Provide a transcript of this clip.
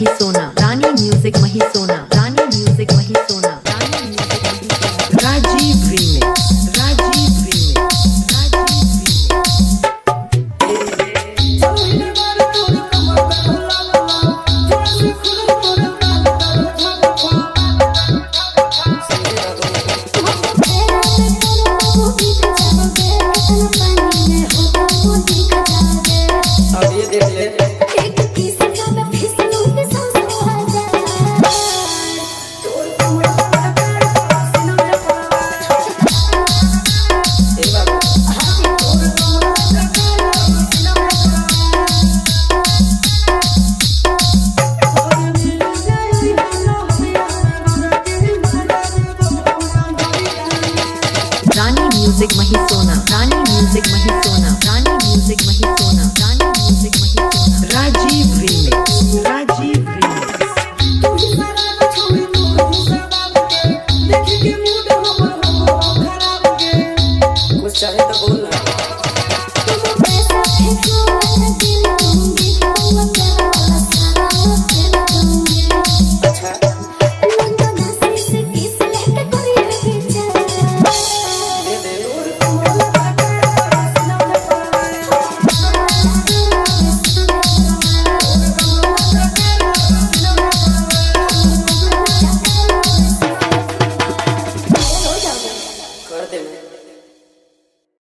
Mahisona, Rani music Mahisona, Rani music Mahisona, Rani music Mahisona. Rajiv remix, Rajiv remix, Rajiv Rani music Mahisona, Rani music Mahisona, Rani music Mahisona.